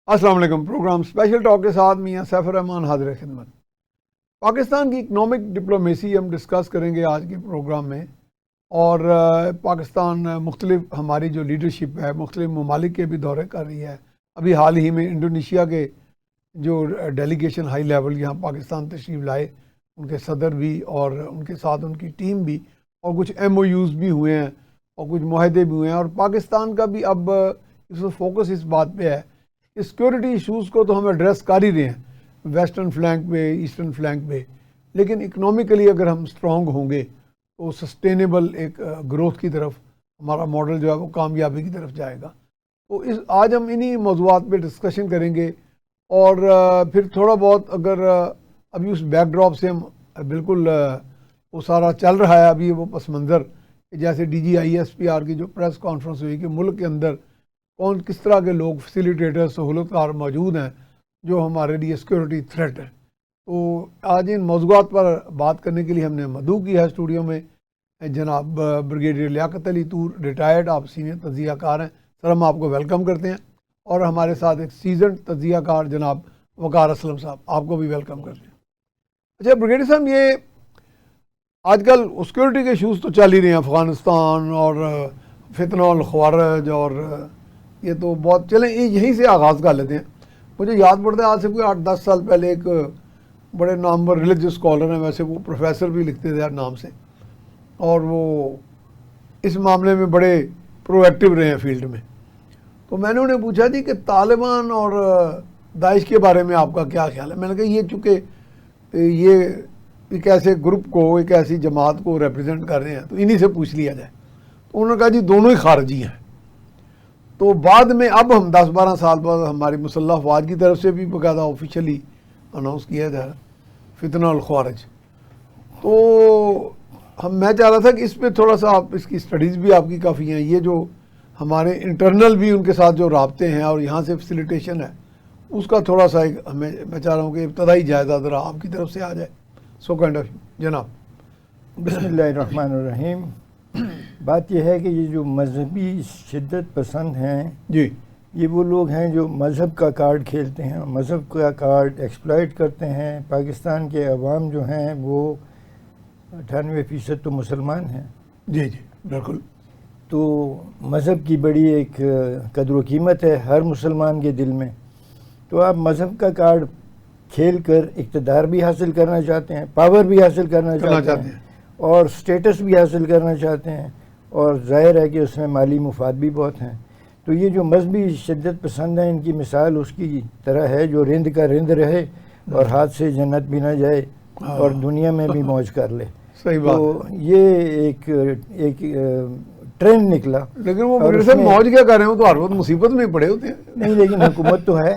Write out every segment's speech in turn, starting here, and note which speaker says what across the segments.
Speaker 1: السلام علیکم. Programme special talk کے ساتھ میاں سیف الرحمان حاضر خدمت. پاکستان کی اکنامک ڈپلومیسی ہم ڈسکس کریں گے آج کے پروگرام میں. اور پاکستان مختلف ہماری جو لیڈرشپ ہے مختلف ممالک کے بھی دورے کر رہی ہے. ابھی حال ہی میں انڈونیشیا کے جو ڈیلیگیشن ہائی لیول یہاں پاکستان تشریف لائے, ان کے صدر بھی اور ان کے ساتھ ان کی ٹیم بھی, اور کچھ MOUs بھی ہوئے ہیں اور کچھ معاہدے بھی ہوئے ہیں. اور پاکستان کا بھی اب فوکس اس بات پہ ہے کہ سیکورٹی ایشوز کو تو ہم ایڈریس کر ہی رہے ہیں ویسٹرن فلینک پہ, ایسٹرن فلینک پہ, لیکن اکنامکلی اگر ہم اسٹرانگ ہوں گے تو سسٹینیبل ایک گروتھ کی طرف ہمارا ماڈل جو ہے وہ کامیابی کی طرف جائے گا. تو آج ہم انہی موضوعات پہ ڈسکشن کریں گے. اور پھر تھوڑا بہت اگر ابھی اس بیک ڈراپ سے ہم بالکل وہ سارا چل رہا ہے ابھی وہ پس منظر, جیسے DGISPR کی جو پریس کانفرنس ہوئی کہ ملک کے اندر کس طرح کے لوگ فیسیلیٹیٹر سہولت کار موجود ہیں جو ہمارے لیے سیکورٹی تھریٹ ہے. تو آج ان موضوعات پر بات کرنے کے لیے ہم نے مدعو کیا ہے اسٹوڈیو میں جناب بریگیڈیئر لیاقت علی طور, ریٹائرڈ, آپ سینئر تجزیہ کار ہیں. سر ہم آپ کو ویلکم کرتے ہیں. اور ہمارے ساتھ ایک سیزنڈ تجزیہ کار جناب وقار اسلم صاحب, آپ کو بھی ویلکم کرتے ہیں. اچھا بریگیڈیئر صاحب, یہ آج کل سیکورٹی کے ایشوز تو چل ہی رہے ہیں, افغانستان اور فتنہ الخوارج, اور یہ تو بہت چلیں یہیں سے آغاز کر لیتے ہیں. مجھے یاد پڑتا ہے آج سے کوئی 8-10 سال پہلے ایک بڑے نامور ریلیجس اسکالر ہیں, ویسے وہ پروفیسر بھی لکھتے تھے نام سے, اور وہ اس معاملے میں بڑے پرو ایکٹیو رہے ہیں فیلڈ میں. تو میں نے انہیں پوچھا جی کہ طالبان اور داعش کے بارے میں آپ کا کیا خیال ہے. میں نے کہا یہ چونکہ یہ ایک ایسے گروپ کو, ایک ایسی جماعت کو ریپرزینٹ کر رہے ہیں تو انہی سے پوچھ لیا جائے. تو انہوں نے کہا جی دونوں ہی خارجی ہیں. تو بعد میں اب ہم 10-12 سال بعد ہماری مسلح افواج کی طرف سے بھی باقاعدہ آفیشلی اناؤنس کیا جا رہا فتنہ الخوارج. تو میں چاہ رہا تھا کہ اس پہ تھوڑا سا آپ, اس کی اسٹڈیز بھی آپ کی کافی ہیں, یہ جو ہمارے انٹرنل بھی ان کے ساتھ جو رابطے ہیں اور یہاں سے فیسیلیٹیشن ہے اس کا تھوڑا سا ایک ہمیں, میں چاہ رہا ہوں کہ ابتدائی جائزہ ذرا آپ کی طرف سے آ جائے. سو کائنڈ آف جناب.
Speaker 2: بسم اللہ الرحمن الرحیم. بات یہ ہے کہ یہ جو مذہبی شدت پسند ہیں
Speaker 1: جی,
Speaker 2: یہ وہ لوگ ہیں جو مذہب کا کارڈ کھیلتے ہیں, مذہب کا کارڈ ایکسپلائٹ کرتے ہیں. پاکستان کے عوام جو ہیں وہ 98% تو مسلمان ہیں.
Speaker 1: جی جی بالکل.
Speaker 2: تو مذہب کی بڑی ایک قدر و قیمت ہے ہر مسلمان کے دل میں. تو آپ مذہب کا کارڈ کھیل کر اقتدار بھی حاصل کرنا چاہتے ہیں, پاور بھی حاصل کرنا چاہتے ہیں, اور سٹیٹس بھی حاصل کرنا چاہتے ہیں, اور ظاہر ہے کہ اس میں مالی مفاد بھی بہت ہیں. تو یہ جو مذہبی شدت پسند ہیں ان کی مثال اس کی طرح ہے جو رند کا رند رہے اور ہاتھ سے جنت بھی نہ جائے اور دنیا میں بھی موج کر لے.
Speaker 1: صحیح بات.
Speaker 2: تو یہ ایک ٹرینڈ نکلا.
Speaker 1: لیکن وہ موج کیا کر رہے ہوں تو ہر وقت مصیبت میں پڑے ہوتے ہیں.
Speaker 2: نہیں, لیکن حکومت تو ہے,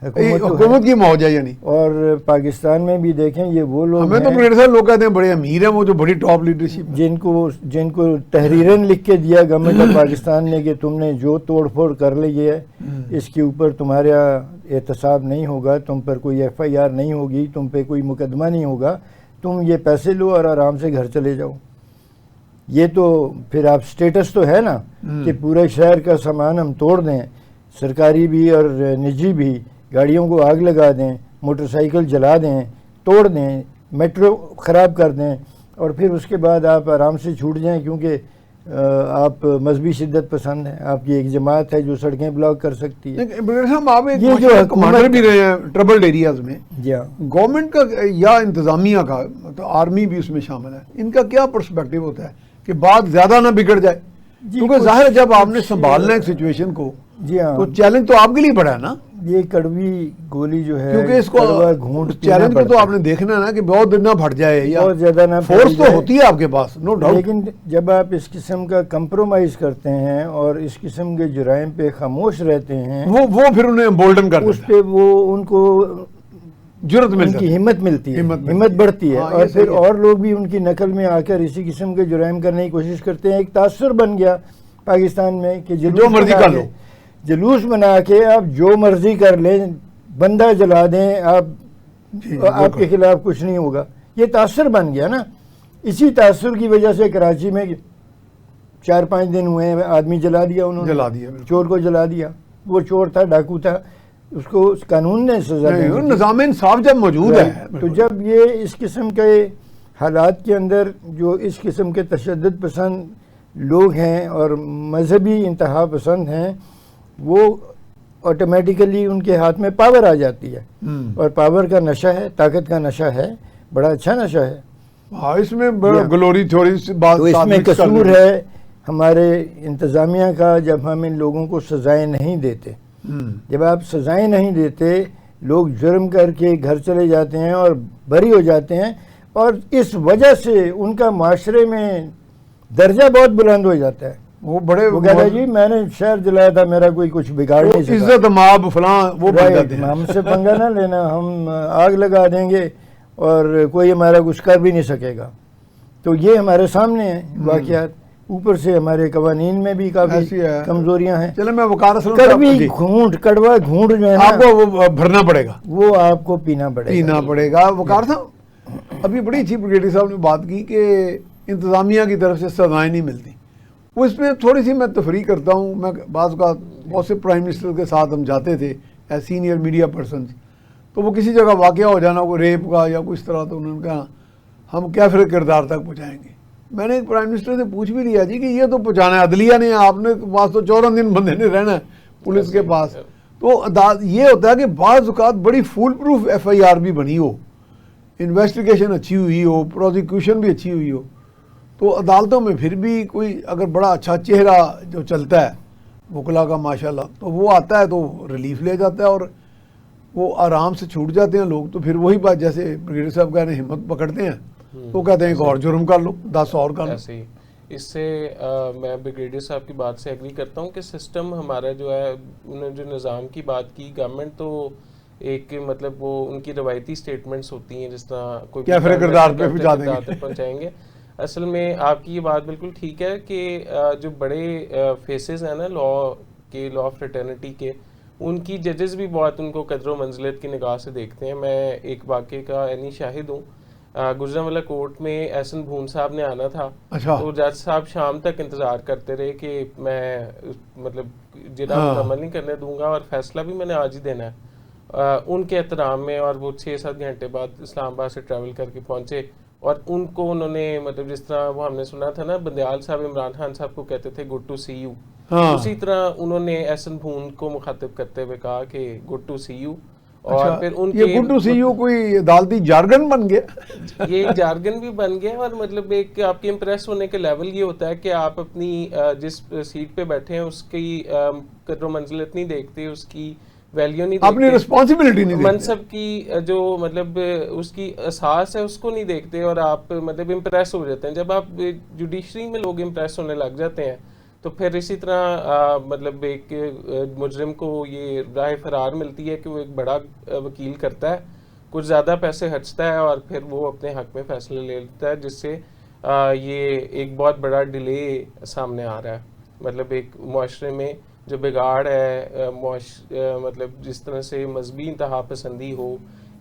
Speaker 1: حکومت کی موج ہے یعنی.
Speaker 2: اور پاکستان میں بھی دیکھیں یہ وہ لوگ
Speaker 1: ہمیں تو میرے ساتھ لوگ کہتے ہیں بڑے امیر ہیں وہ جو بڑی ٹاپ لیڈرشپ
Speaker 2: جن کو تحریراً لکھ کے دیا گورنمنٹ آف پاکستان نے کہ تم نے جو توڑ پھوڑ کر لی ہے اس کے اوپر تمہارا احتساب نہیں ہوگا, تم پر کوئی FIR نہیں ہوگی, تم پہ کوئی مقدمہ نہیں ہوگا, تم یہ پیسے لو اور آرام سے گھر چلے جاؤ. یہ تو پھر آپ سٹیٹس تو ہے نا کہ پورے شہر کا سامان ہم توڑ دیں, سرکاری بھی اور نجی بھی, گاڑیوں کو آگ لگا دیں, موٹر سائیکل جلا دیں, توڑ دیں, میٹرو خراب کر دیں, اور پھر اس کے بعد آپ آرام سے چھوٹ جائیں کیونکہ آپ مذہبی شدت پسند ہیں. آپ کی ایک جماعت ہے جو سڑکیں بلاک کر سکتی ہے.
Speaker 1: یہ جو کمانڈر بھی رہے ہیں ٹربلڈ ایریاز میں, گورنمنٹ کا یا انتظامیہ کا, تو آرمی بھی اس میں شامل ہے, ان کا کیا پرسپیکٹیو ہوتا ہے کہ بات زیادہ نہ بگڑ جائے؟ کیونکہ ظاہر ہے جب آپ نے سنبھالنا ہے سچویشن کو تو چیلنج تو آپ کے لیے بڑا ہے نا.
Speaker 2: یہ کڑوی گولی جو ہے
Speaker 1: کیونکہ اس کو چیلنج کو تو آپ نے دیکھنا ہے نا کہ بہت دن نہ پھٹ جائے, یا
Speaker 2: بہت زیادہ نہ
Speaker 1: فورس تو ہوتی ہے آپ کے پاس نو ڈاؤٹ.
Speaker 2: لیکن جب آپ اس قسم کا کمپرومائز کرتے ہیں اور اس قسم کے جرائم پہ خاموش رہتے ہیں
Speaker 1: وہ پھر انہیں بولڈن کرتے ہیں,
Speaker 2: اس پہ وہ ان کو
Speaker 1: جرأت ملتی ہے,
Speaker 2: ان کی ہمت ملتی ہے, ہمت بڑھتی ہے, اور پھر اور لوگ بھی ان کی نقل میں آ کر اسی قسم کے جرائم کرنے کی کوشش کرتے ہیں. ایک تاثر بن گیا پاکستان میں کہ
Speaker 1: جو مرضی کر لو,
Speaker 2: جلوس بنا کے آپ جو مرضی کر لیں, بندہ جلا دیں, آپ کے خلاف کچھ نہیں ہوگا. یہ تاثر بن گیا نا. اسی تاثر کی وجہ سے کراچی میں 4-5 دن ہوئے ہیں, آدمی جلا دیا انہوں نے,
Speaker 1: جلا دیا,
Speaker 2: چور کو جلا دیا. وہ چور تھا, ڈاکو تھا, اس کو اس قانون نے سزا
Speaker 1: نہیں،
Speaker 2: دینی تھی۔
Speaker 1: نظام انصاف جب موجود ہے
Speaker 2: تو جب یہ اس قسم کے حالات کے اندر جو اس قسم کے تشدد پسند لوگ ہیں اور مذہبی انتہا پسند ہیں، وہ آٹومیٹیکلی ان کے ہاتھ میں پاور آ جاتی ہے، اور پاور کا نشہ ہے، طاقت کا نشہ ہے، بڑا اچھا نشہ ہے۔
Speaker 1: ہاں، اس میں بڑا گلوری تھوڑی سی بات
Speaker 2: تو اس میں قصور ہے ہمارے انتظامیہ کا، جب ہم ان لوگوں کو سزائیں نہیں دیتے۔ جب آپ سزائیں نہیں دیتے، لوگ جرم کر کے گھر چلے جاتے ہیں اور بری ہو جاتے ہیں، اور اس وجہ سے ان کا معاشرے میں درجہ بہت بلند ہو جاتا ہے۔
Speaker 1: وہ بڑے
Speaker 2: وہ کہتا ہے جی میں نے شہر جلایا تھا، میرا کوئی کچھ بگاڑ نہیں سکا،
Speaker 1: عزت مآب فلاں وہ بن جاتے ہیں۔
Speaker 2: ہم سے پنگا نہ لینا، ہم آگ لگا دیں گے اور کوئی ہمارا کچھ کر بھی نہیں سکے گا۔ تو یہ ہمارے سامنے ہیں واقعات۔ اوپر سے ہمارے قوانین میں بھی کافی کمزوریاں ہیں۔
Speaker 1: چلے میں وقار اسلم
Speaker 2: کڑوی گھونٹ، کڑوا گھونٹ جو ہے نا،
Speaker 1: آپ کو وہ بھرنا پڑے گا،
Speaker 2: وہ آپ کو پینا پڑے گا۔
Speaker 1: وقار صاحب ابھی بڑی اچھی بریگیڈیئر صاحب نے بات کی کہ انتظامیہ کی طرف سے سزائیں نہیں ملتی۔ وہ اس میں تھوڑی سی میں تفریح کرتا ہوں۔ میں بعض اوقات بہت سے پرائم منسٹر کے ساتھ ہم جاتے تھے ایز سینئر میڈیا پرسنز، تو وہ کسی جگہ واقعہ ہو جانا کوئی ریپ کا یا کوئی اس طرح، تو انہوں نے کہا ہم کیفر کردار تک پہنچائیں گے۔ میں نے ایک پرائم منسٹر سے پوچھ بھی لیا جی کہ یہ تو پہنچانا ہے عدلیہ نے، آپ نے پاس تو 14 دن بندے نے رہنا ہے پولیس کے پاس۔ تو یہ ہوتا ہے کہ بعض اوقات بڑی foolproof F I R بھی بنی ہو، انویسٹیگیشن اچھی ہوئی ہو، پروزیکیوشن بھی اچھی ہوئی ہو، تو عدالتوں میں پھر بھی کوئی اگر بڑا اچھا چہرہ جو چلتا ہے وکلا کا ماشاءاللہ، تو وہ آتا ہے تو ریلیف لے جاتا ہے اور وہ آرام سے چھوٹ جاتے ہیں لوگ۔ تو پھر وہی بات جیسے بریگیڈیئر صاحب کہہ رہے ہیں، ہمت پکڑتے ہیں تو کہتے ہیں ایک اور جرم کر لو، 10 اور کر لو۔
Speaker 3: ایسے ہی اس سے میں بریگیڈیئر صاحب کی بات سے ایگری کرتا ہوں کہ سسٹم ہمارا جو ہے، انہوں نے جو نظام کی بات کی، گورنمنٹ تو ایک مطلب وہ ان کی روایتی سٹیٹمنٹس ہوتی ہیں، جس طرح کوئی
Speaker 1: کیفر کردار پہ پہنچا دیں گے،
Speaker 3: پہنچائیں گے۔ اصل میں آپ کی یہ بات بالکل ٹھیک ہے کہ جو بڑے فیسز ہیں نا لا کے، لا آف فریٹرنٹی کے، ان کی ججز بھی بہت ان کو قدر و منزلت کی نگاہ سے دیکھتے ہیں۔ میں ایک واقعے کا عینی شاہد ہوں۔ گجرانوالہ کورٹ میں احسن بھون صاحب نے آنا تھا، تو جج صاحب شام تک انتظار کرتے رہے کہ میں مطلب جرا مکمل نہیں کرنے دوں گا اور فیصلہ بھی میں نے آج ہی دینا ہے ان کے احترام میں، اور وہ 6-7 گھنٹے بعد اسلام آباد سے ٹریول کر کے پہنچے، اور ان کو انہوں نے مطلب جس طرح وہ ہم نے سنا تھا نا بندیال صاحب عمران خان صاحب کو کہتے تھے گڈ ٹو سی یو، اسی طرح انہوں نے احسن بھون کو مخاطب کرتے ہوئے کہا کہ گڈ ٹو سی یو۔ اور پھر ان
Speaker 1: یہ گڈ ٹو سی یو کوئی عدالتی جارگن بن گیا،
Speaker 3: یہ جارگن بھی بن گیا، اور مطلب ایک آپ کے امپریس ہونے کے لیول یہ ہوتا ہے کہ آپ اپنی جس سیٹ پہ بیٹھے ہیں اس کی قدر و منزلت نہیں دیکھتے، اس کی ویلیو نہیں دیکھتے،
Speaker 1: اپنی رسپانسبلٹی نہیں دیکھتے،
Speaker 3: منصب کی جو مطلب اس کی اساس ہے اس کو نہیں دیکھتے، اور آپ مطلب امپریس ہو جاتے ہیں۔ جب آپ جوڈیشری میں لوگ امپریس ہونے لگ جاتے ہیں تو پھر اسی طرح مطلب ایک مجرم کو یہ راہ فرار ملتی ہے کہ وہ ایک بڑا وکیل کرتا ہے، کچھ زیادہ پیسے خرچتا ہے، اور پھر وہ اپنے حق میں فیصلے لے لیتا ہے، جس سے یہ ایک بہت بڑا ڈیلے سامنے آ رہا ہے۔ مطلب ایک معاشرے میں جو بگاڑ ہے، مطلب جس طرح سے مذہبی انتہا پسندی ہو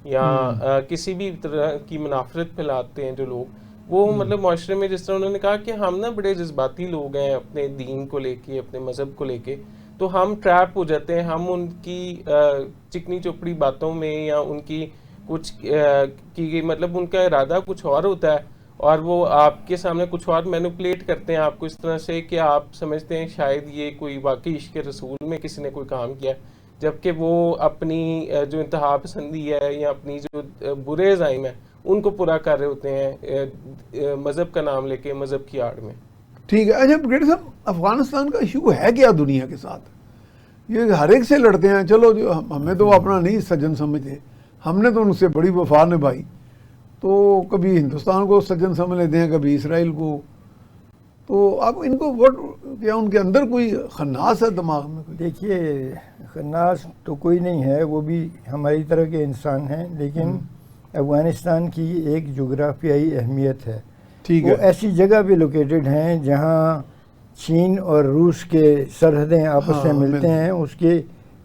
Speaker 3: یا کسی بھی طرح کی منافرت پھیلاتے ہیں جو لوگ، وہ مطلب معاشرے میں جس طرح انہوں نے کہا کہ ہم نا بڑے جذباتی لوگ ہیں اپنے دین کو لے کے، اپنے مذہب کو لے کے، تو ہم ٹریپ ہو جاتے ہیں، ہم ان کی چکنی چوپڑی باتوں میں یا ان کی کچھ کی مطلب ان کا ارادہ کچھ اور ہوتا ہے، اور وہ آپ کے سامنے کچھ اور مینوپولیٹ کرتے ہیں آپ کو اس طرح سے کہ آپ سمجھتے ہیں شاید یہ کوئی واقعی عشق رسول میں کسی نے کوئی کام کیا، جبکہ وہ اپنی جو انتہا پسندی ہے یا اپنی جو برے عزائم ہیں ان کو پورا کر رہے ہوتے ہیں مذہب کا نام لے کے، مذہب کی آڑ میں۔
Speaker 1: ٹھیک ہے۔ اچھا بریگیڈیئر صاحب، افغانستان کا ایشو ہے کیا دنیا کے ساتھ؟ یہ ہر ایک سے لڑتے ہیں، چلو جو ہمیں تو اپنا نہیں سجن سمجھتے، ہم نے تو ان سے بڑی وفا نبھائی، تو کبھی ہندوستان کو سجن سمجھ لیتے ہیں، کبھی اسرائیل کو، تو اب ان کو کیا ان کے اندر کوئی خناس ہے دماغ میں کوئی؟
Speaker 2: دیکھیے خناس تو کوئی نہیں ہے، وہ بھی ہماری طرح کے انسان ہیں، لیکن افغانستان کی ایک جغرافیائی اہمیت ہے، وہ ایسی جگہ پہ لوکیٹڈ ہیں جہاں چین اور روس کے سرحدیں آپس میں ملتے ہیں، اس کے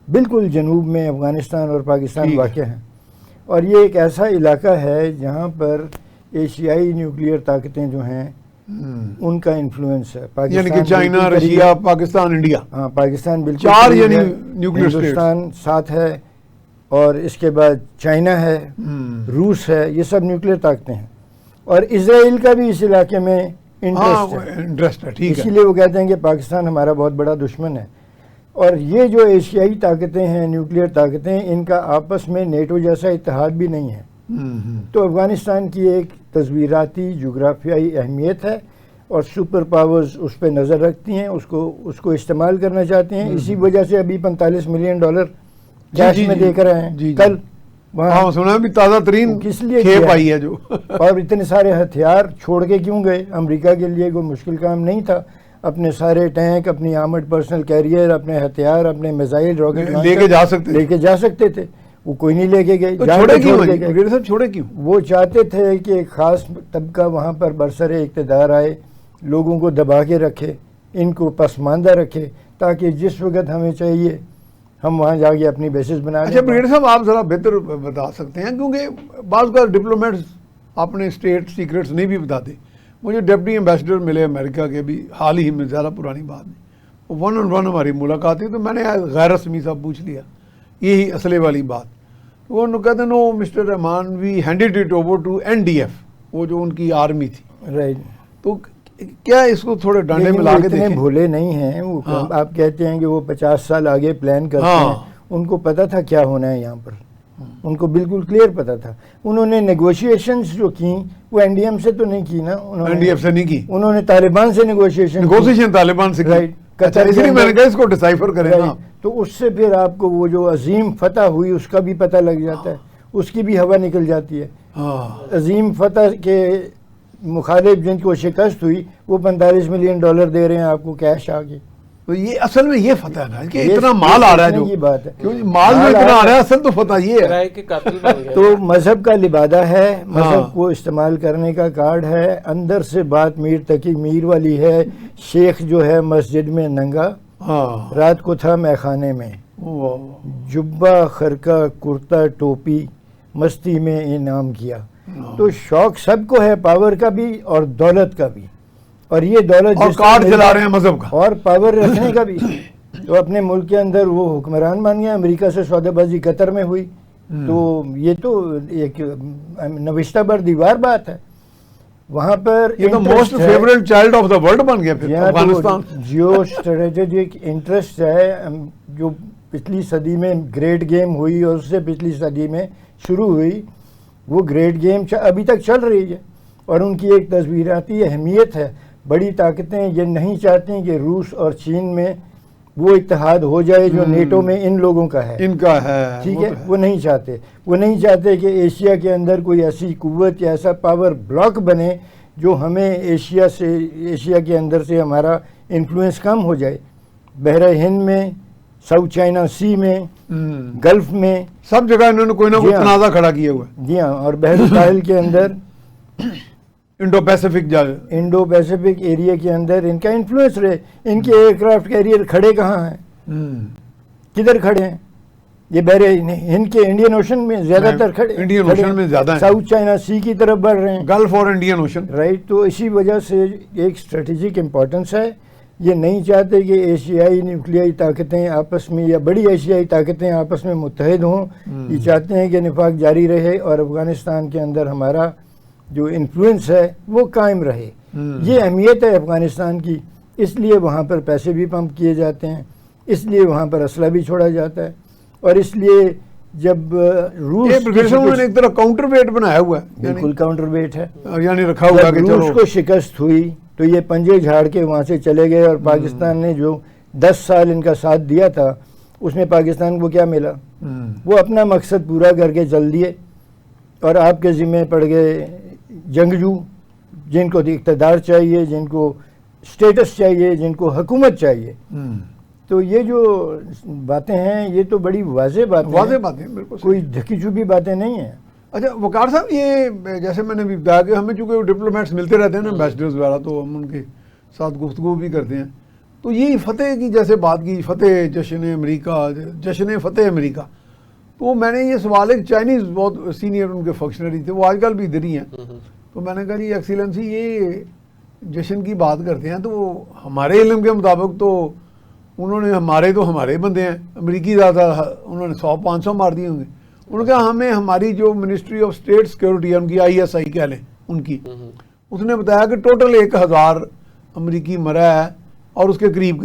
Speaker 2: بالکل جنوب میں افغانستان اور پاکستان واقع ہیں، اور یہ ایک ایسا علاقہ ہے جہاں پر ایشیائی نیوکلیئر طاقتیں جو ہیں ان کا انفلوئنس ہے،
Speaker 1: یعنی کہ چائنا، رشیا، پاکستان، انڈیا،
Speaker 2: ہاں پاکستان بالکل
Speaker 1: 4 یعنی نیوکلیئر
Speaker 2: ہندوستان ساتھ ہے، اور اس کے بعد چائنا ہے، روس ہے، یہ سب نیوکلیر طاقتیں ہیں، اور اسرائیل کا بھی اس علاقے میں انٹرسٹ ہے،
Speaker 1: ٹھیک ہے،
Speaker 2: اسی لیے وہ کہتے ہیں کہ پاکستان ہمارا بہت بڑا دشمن ہے۔ اور یہ جو ایشیائی طاقتیں ہیں، نیوکلیر طاقتیں، ان کا آپس میں نیٹو جیسا اتحاد بھی نہیں ہے۔ تو افغانستان کی ایک تصویراتی جغرافیائی اہمیت ہے، اور سپر پاورز اس پہ نظر رکھتی ہیں، اس کو استعمال کرنا چاہتے ہیں۔ اسی وجہ سے ابھی $45 ملین کیش میں دے کر آئے ہیں کل
Speaker 1: وہاں، سنا بھی تازہ ترین
Speaker 2: کس لیے
Speaker 1: کھیپ آئی ہے جو
Speaker 2: اور اتنے سارے ہتھیار چھوڑ کے کیوں گئے؟ امریکہ کے لیے کوئی مشکل کام نہیں تھا، اپنے سارے ٹینک، اپنی آرمڈ پرسنل کیریئر، اپنے ہتھیار، اپنے میزائل، راکٹ
Speaker 1: لے کے جا سکتے
Speaker 2: تھے، وہ کوئی نہیں لے کے گئے۔
Speaker 1: چھوڑے کیوں؟
Speaker 2: وہ چاہتے تھے کہ ایک خاص طبقہ وہاں پر برسر اقتدار آئے، لوگوں کو دبا کے رکھے، ان کو پسماندہ رکھے، تاکہ جس وقت ہمیں چاہیے ہم وہاں جا کے اپنی بیسز بنا لیں۔
Speaker 1: اچھا بریگیڈیئر صاحب، آپ ذرا بہتر بتا سکتے ہیں، کیونکہ بعض کا ڈپلومیٹس اپنے اسٹیٹ سیکرٹس نہیں بھی بتاتے۔ مجھے ڈپٹی ایمبیسڈر ملے امریکہ کے بھی حال ہی میں، زیادہ پرانی بات نہیں، وہ 1 on 1 ہماری ملاقات تھی، تو میں نے غیر رسمی صاحب پوچھ لیا یہی اصلے والی بات۔ وہ کہتے ہیں no mister Rahman we handed it over to NDF، وہ جو ان کی آرمی تھی۔
Speaker 2: رائٹ،
Speaker 1: تو کیا اس کو تھوڑے ڈانڈے میں لا کے
Speaker 2: اتنے
Speaker 1: دیکھیں؟
Speaker 2: بھولے نہیں ہیں وہ، آپ کہتے ہیں کہ وہ 50 سال آگے پلان کرتے ہیں، ان کو پتا تھا کیا ہونا ہے یہاں پر، ان کو بالکل کلیئر پتا تھا۔ انہوں نے نیگوشیشنز جو کی وہ NDM سے تو نہیں کی نا،
Speaker 1: NDF سے نہیں کی،
Speaker 2: انہوں نے طالبان سے نیگوشیشن
Speaker 1: طالبان سے کی۔
Speaker 2: رائٹ،
Speaker 1: اچھا، اس لیے میں نے کہا اس کو ڈسائفر کریں نا۔
Speaker 2: تو اس سے پھر آپ کو وہ جو عظیم فتح ہوئی اس کا بھی پتہ لگ جاتا ہے، اس کی بھی ہوا نکل جاتی ہے۔ عظیم فتح کے مخالف جن کو شکست ہوئی وہ $45 ملین دے رہے ہیں آپ کو کیش آگے۔
Speaker 1: تو یہ اصل میں یہ فتح ہے نا کہ اتنا مال آ رہا ہے، جو
Speaker 2: یہ بات ہے،
Speaker 1: کیونکہ مال میں اتنا آ رہا ہے، اصل تو فتح یہ ہے۔
Speaker 3: کرائے کے قاتل بن گئے۔
Speaker 2: تو مذہب کا لبادہ ہے، مذہب کو استعمال کرنے کا کارڈ ہے، اندر سے بات میر تقی میر والی ہے۔ شیخ جو ہے مسجد میں ننگا، رات کو تھا مے خانے میں، جبہ خرقہ کرتا ٹوپی مستی میں انعام کیا۔ تو شوق سب کو ہے، پاور کا بھی اور دولت کا بھی، اور یہ دولت
Speaker 1: اور کارڈ چلا رہے ہیں مذہب کا،
Speaker 2: اور پاور رکھنے کا بھی۔ تو اپنے ملک کے اندر وہ حکمران بن گیا، امریکہ سے سودے بازی قطر میں ہوئی، تو یہ تو ایک نوشتہ بر دیوار بات ہے۔ وہاں پر
Speaker 1: یہ تو most favourite child of the world بن گیا پھر افغانستان۔
Speaker 2: جیو اسٹریٹجک انٹرسٹ ہے، جو پچھلی صدی میں گریٹ گیم ہوئی اور اس سے پچھلی صدی میں شروع ہوئی، وہ گریٹ گیم ابھی تک چل رہی ہے، اور ان کی ایک تصویراتی اہمیت ہے۔ بڑی طاقتیں یہ نہیں چاہتی کہ روس اور چین میں وہ اتحاد ہو جائے جو نیٹو میں ان لوگوں کا ہے،
Speaker 1: ان کا ہے،
Speaker 2: ٹھیک ہے، وہ نہیں چاہتے۔ وہ نہیں چاہتے کہ ایشیا کے اندر کوئی ایسی قوت یا ایسا پاور بلاک بنے جو ہمیں ایشیا کے اندر سے ہمارا انفلوئنس کم ہو جائے۔ بحر ہند میں، ساؤتھ چائنا سی میں، گلف میں،
Speaker 1: سب جگہ انہوں نے کوئی نہ کوئی تنازع کھڑا کیا ہوا ہے۔
Speaker 2: جی ہاں، اور بحر الساحل کے اندر،
Speaker 1: انڈو پیسیفک ایریا کے اندر ان کا انفلوئنس رہے۔ ان کے ایئر کرافٹ کیریئر کھڑے کہاں ہیں؟ کدھر کھڑے ہیں؟ یہ بحر ہند کے انڈین اوشن میں زیادہ تر کھڑے، انڈین اوشن میں زیادہ ہیں،
Speaker 2: ساؤتھ چائنا سی کی طرف بڑھ رہے ہیں،
Speaker 1: گلف اور انڈین اوشن،
Speaker 2: رائٹ۔ تو اسی وجہ سے ایک اسٹریٹجک امپورٹنس ہے۔ یہ نہیں چاہتے کہ ایشیائی نیوکلیائی طاقتیں آپس میں یا بڑی ایشیائی طاقتیں آپس میں متحد ہوں، یہ چاہتے ہیں کہ نفاق جاری رہے اور افغانستان کے اندر ہمارا جو انفلوئنس ہے وہ قائم رہے۔ یہ اہمیت ہے افغانستان کی، اس لیے وہاں پر پیسے بھی پمپ کیے جاتے ہیں، اس لیے وہاں پر اسلحہ بھی چھوڑا جاتا ہے، اور اس لیے جب روس
Speaker 1: نے ایک طرح کاؤنٹر ویٹ بنایا ہوا ہے،
Speaker 2: بالکل کاؤنٹر ویٹ ہے،
Speaker 1: یعنی رکھا ہوا کہ
Speaker 2: روس کو شکست ہوئی تو یہ پنجے جھاڑ کے وہاں سے چلے گئے، اور پاکستان نے جو 10 سال ان کا ساتھ دیا تھا اس میں پاکستان کو کیا ملا؟ وہ اپنا مقصد پورا کر کے چل دیے، اور آپ کے ذمہ پڑ گئے جنگجو، جن کو اقتدار چاہیے، جن کو سٹیٹس چاہیے، جن کو حکومت چاہیے۔ تو یہ جو باتیں ہیں یہ تو بڑی واضح باتیں،
Speaker 1: بالکل
Speaker 2: کوئی ڈھکی چھپی باتیں نہیں ہیں۔
Speaker 1: اچھا وقار صاحب، یہ جیسے میں نے بھی بتایا کہ ہمیں چونکہ ڈپلومیٹس ملتے رہتے ہیں نا، ایمبیسڈرز وغیرہ، تو ہم ان کے ساتھ گفتگو بھی کرتے ہیں، تو یہی فتح کی جیسے بات کی، فتح جشن امریکہ، جشن فتح امریکہ، تو میں نے یہ سوال، ایک چائنیز بہت سینئر ان کے فنکشنری تھے، وہ آج کل بھی ادھر ہی ہیں، تو میں نے کہا جی ایکسیلنسی یہ جشن کی بات کرتے ہیں، تو ہمارے علم کے مطابق تو انہوں نے ہمارے بندے ہیں، امریکی زیادہ انہوں نے 100-500 مار دیے ہوں گے، انہوں نے کہا ہمیں ہماری جو منسٹری آف اسٹیٹ سیکورٹی ہے ان کی ISI کہہ لیں ان کی، اس نے بتایا کہ ٹوٹل 1000 امریکی مرا ہے اور اس کے قریب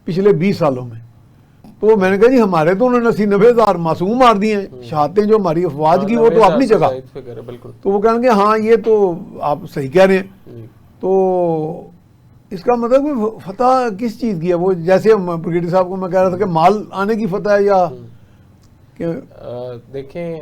Speaker 1: پچھلے 20 سالوں میں. تو میں نے کہا جی ہمارے تو انہوں نے 80-90 ہزار معصوم مار دیے ہیں. شہادتیں جو ہماری افواج کی وہ تو اپنی جگہ. تو وہ کہیں گے ہاں یہ تو آپ صحیح کہہ رہے ہیں. تو اس کا مطلب فتح کس چیز کی ہے؟ وہ جیسے بریگیڈیئر صاحب کو میں کہہ رہا تھا کہ مال آنے کی فتح ہے یا
Speaker 3: دیکھیں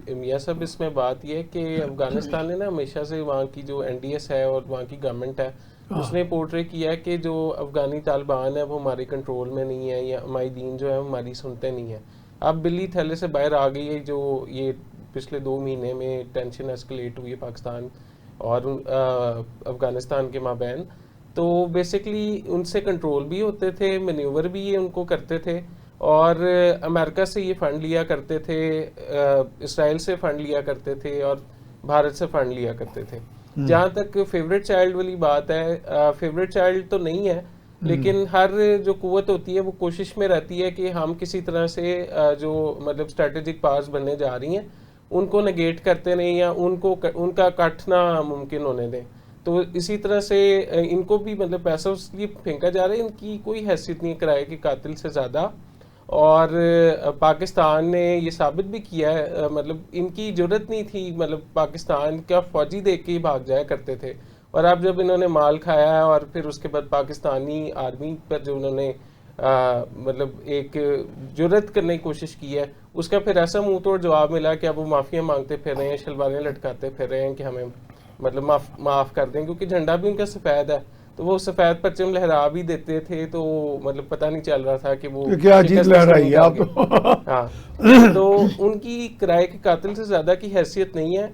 Speaker 3: میاں صاحب اس میں بات یہ ہے کہ افغانستان نے نا ہمیشہ سے وہاں کی جو NDS ہے اور وہاں کی گورنمنٹ ہے اس نے پورٹرے کیا ہے کہ جو افغانی طالبان ہے وہ ہمارے کنٹرول میں نہیں ہے یا ہماری دین جو ہے ہماری سنتے نہیں ہیں. اب بلی تھیلے سے باہر آ گئی ہے جو یہ پچھلے 2 مہینے میں ٹینشن ایسکلیٹ ہوئی ہے پاکستان اور افغانستان کے مابین. تو بیسکلی ان سے کنٹرول بھی ہوتے تھے, مینیور بھی یہ ان کو کرتے تھے اور امریکہ سے یہ فنڈ لیا کرتے تھے, اسرائیل سے فنڈ لیا کرتے تھے اور بھارت سے فنڈ لیا کرتے تھے. جہاں تک فیوریٹ چائلڈ والی بات ہے, فیوریٹ چائلڈ تو نہیں ہے لیکن ہر جو قوت ہوتی ہے وہ کوشش میں رہتی ہے کہ ہم کسی طرح سے جو مطلب اسٹریٹجک پاورز بننے جا رہی ہیں ان کو نگیٹ کرتے رہیں یا ان کا کٹنا ممکن ہونے دیں. تو اسی طرح سے ان کو بھی مطلب پیسہ اس لیے پھینکا جا رہا ہے, ان کی کوئی حیثیت نہیں کرائے کہ قاتل سے زیادہ. اور پاکستان نے یہ ثابت بھی کیا ہے, مطلب ان کی جرت نہیں تھی, مطلب پاکستان کا فوجی دیکھ کے ہی بھاگ جایا کرتے تھے. اور اب جب انہوں نے مال کھایا ہے اور پھر اس کے بعد پاکستانی آرمی پر جو انہوں نے مطلب ایک جرت کرنے کی کوشش کی ہے اس کا پھر ایسا منہ توڑ جواب ملا کہ اب وہ معافیاں مانگتے پھر رہے ہیں, شلواریں لٹکاتے پھر رہے ہیں کہ ہمیں مطلب معاف کر دیں, کیونکہ جھنڈا بھی ان کا سفید ہے تو وہ سفید پرچم لہرا بھی دیتے تھے. تو مطلب پتہ نہیں چل رہا تھا کہ وہ
Speaker 1: کیا چیز لہرائی ہے آپ.
Speaker 3: ہاں تو ان کی کرائے کے قاتل سے زیادہ کی حیثیت نہیں ہے.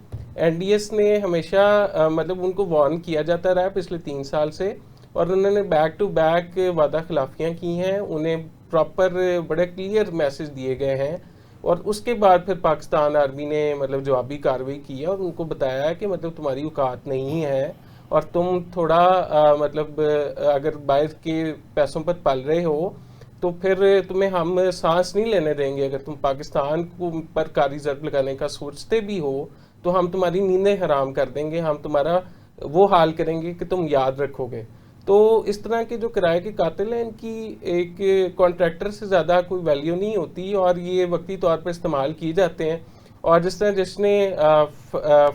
Speaker 3: NDS نے ہمیشہ مطلب ان کو وارن کیا جاتا رہا پچھلے 3 سال سے اور انہوں نے بیک ٹو بیک وعدہ خلافیاں کی ہیں, انہیں پراپر بڑے کلیئر میسج دیے گئے ہیں اور اس کے بعد پھر پاکستان آرمی نے مطلب جوابی کارروائی کی ہے اور ان کو بتایا ہے کہ مطلب تمہاری اوقات نہیں ہے اور تم تھوڑا مطلب اگر باہر کے پیسوں پر پل رہے ہو تو پھر تمہیں ہم سانس نہیں لینے دیں گے. اگر تم پاکستان کو پر کاری ضرب لگانے کا سوچتے بھی ہو تو ہم تمہاری نیندیں حرام کر دیں گے, ہم تمہارا وہ حال کریں گے کہ تم یاد رکھو گے. تو اس طرح کے جو کرائے کے قاتل ہیں ان کی ایک کانٹریکٹر سے زیادہ کوئی ویلیو نہیں ہوتی اور یہ وقتی طور پر استعمال کیے جاتے ہیں. اور جس طرح جس نے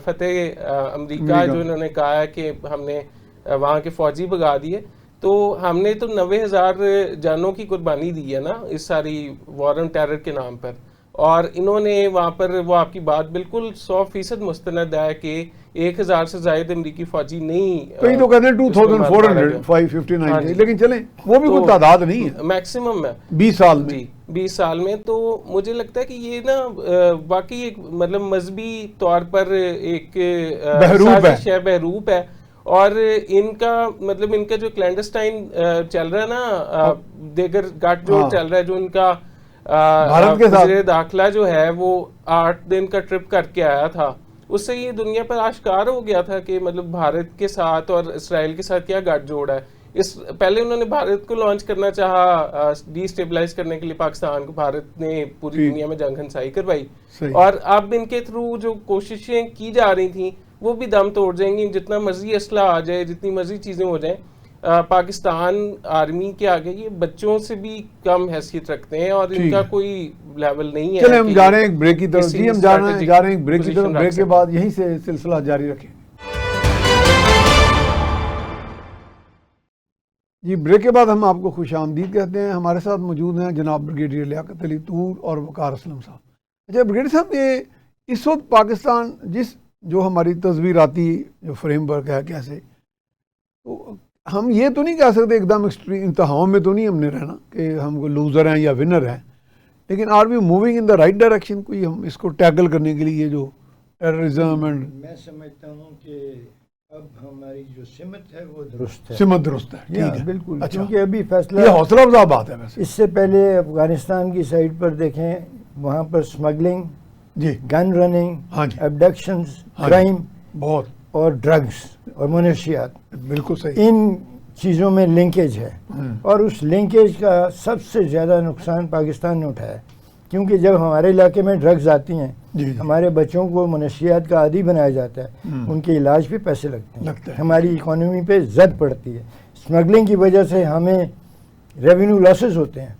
Speaker 3: فتح امریکہ جو انہوں نے کہا ہے کہ ہم نے وہاں کے فوجی بھگا دیے, تو ہم نے تو 90,000 جانوں کی قربانی دی ہے نا اس ساری وار آن ٹیرر کے نام پر. اور انہوں نے وہاں پر وہ آپ کی بات بالکل 100% مستند ہے کہ 1000 سے زائد امریکی فوجی نہیں,
Speaker 1: کئی تو کہتے ہیں 2459 لیکن چلیں وہ بھی کوئی تعداد نہیں ہے,
Speaker 3: میکسیمم ہے
Speaker 1: 20 سال میں.
Speaker 3: جی 20 سال میں. تو مجھے لگتا ہے کہ یہ نا واقعی ایک مطلب مذہبی طور پر ایک سازش ہے, بہروپ ہے. اور ان کا مطلب ان کا جو کلینڈسٹائن چل رہا ہے نا دیگر گٹ جو چل رہا ہے, جو ان کا وزیر داخلہ جو ہے وہ 8 دن کا ٹرپ کر کے آیا تھا, اس سے یہ دنیا پر آشکار ہو گیا تھا کہ مطلب بھارت کے ساتھ اور اسرائیل کے ساتھ کیا گٹھ جوڑ ہے. پہلے انہوں نے بھارت کو لانچ کرنا چاہا ڈی اسٹیبلائز کرنے کے لیے پاکستان کو, بھارت نے پوری دنیا میں جنگ ہنسائی کروائی اور اب ان کے تھرو جو کوششیں کی جا رہی تھیں وہ بھی دم توڑ جائیں گی. جتنا مرضی اسلحہ آ جائے, جتنی مرضی چیزیں ہو جائیں, پاکستان آرمی کے آگے یہ بچوں سے بھی کم حیثیت رکھتے ہیں اور ان کا کوئی لیول نہیں ہے.
Speaker 1: چلیں ہم جا رہے ہیں ایک بریک کی طرف, جی ہم جا رہے ہیں ایک بریک کی طرف, بریک کے بعد یہیں سے سلسلہ جاری رکھیں. جی بریک کے بعد ہم آپ کو خوش آمدید کہتے ہیں. ہمارے ساتھ موجود ہیں جناب بریگیڈیئر لیاقت علی طور اور وقار اسلم صاحب. اچھا بریگیڈیئر صاحب, یہ اس وقت پاکستان جس جو ہماری تصویراتی جو فریم ورک ہے کیسے, تو ہم یہ تو نہیں کہہ سکتے ایک دم انتہاؤں میں تو نہیں ہم نے رہنا کہ ہم کو لوزر ہیں یا ونر ہیں, لیکن are we moving in the right direction, کوئی ہم اس کو ٹیکل کرنے کے لیے جو ٹیررزم اینڈ,
Speaker 2: میں سمجھتا ہوں کہ اب ہماری جو سمت ہے وہ درست ہے,
Speaker 1: سمت درست ہے, ٹھیک ہے
Speaker 2: بالکل.
Speaker 1: اچھا,
Speaker 2: کیونکہ ابھی فیصلہ
Speaker 1: یہ حوصلہ افزا بات ہے. ویسے
Speaker 2: اس سے پہلے افغانستان کی سائڈ پر دیکھیں, وہاں پر اسمگلنگ,
Speaker 1: جی
Speaker 2: گن رننگ,
Speaker 1: ہاں جی,
Speaker 2: ایبڈکشنز, کرائم
Speaker 1: بہت
Speaker 2: اور ڈرگز اور منشیات,
Speaker 1: بالکل صحیح,
Speaker 2: ان چیزوں میں لنکیج ہے. اور اس لنکیج کا سب سے زیادہ نقصان پاکستان نے اٹھایا. کیونکہ جب ہمارے علاقے میں ڈرگز آتی ہیں
Speaker 1: جی
Speaker 2: ہمارے بچوں کو منشیات کا عادی بنایا جاتا ہے، ان کے علاج پہ پیسے لگتے ہیں، ہماری اکانومی پہ زد پڑتی ہے، اسمگلنگ کی وجہ سے ہمیں ریونیو لاسز ہوتے ہیں۔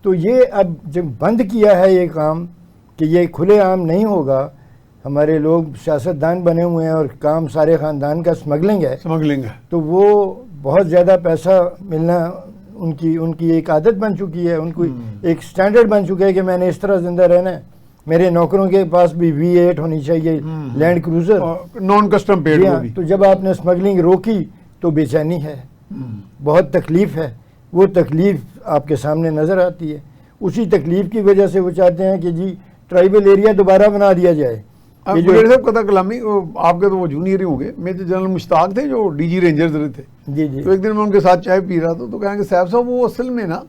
Speaker 2: تو یہ اب جب بند کیا ہے یہ کام کہ یہ کھلے عام نہیں ہوگا، ہمارے لوگ سیاستدان بنے ہوئے ہیں اور کام سارے خاندان کا اسمگلنگ ہے، تو وہ بہت زیادہ پیسہ ملنا ان کی ایک عادت بن چکی ہے، ان کو ایک سٹینڈرڈ بن چکا ہے کہ میں نے اس طرح زندہ رہنا ہے۔ میرے نوکروں کے پاس بھی V8 ہونی چاہیے، land cruiser,
Speaker 1: non custom paid.
Speaker 2: تو جب آپ نے اسمگلنگ روکی تو بے چینی ہے، بہت تکلیف ہے، وہ تکلیف آپ کے سامنے نظر آتی ہے۔ اسی تکلیف کی وجہ سے وہ چاہتے ہیں کہ جی ٹرائبل ایریا دوبارہ بنا دیا جائے۔
Speaker 1: صاحب قطع کلامی، آپ کے تو وہ جونیئر ہی ہوں گے، میجر جنرل مشتاق تھے جو ڈی جی رینجرز رہے تھے،
Speaker 2: جی جی،
Speaker 1: تو ایک دن میں ان کے ساتھ چائے پی رہا تھا تو کہیں کہ صاحب وہ اصل میں نا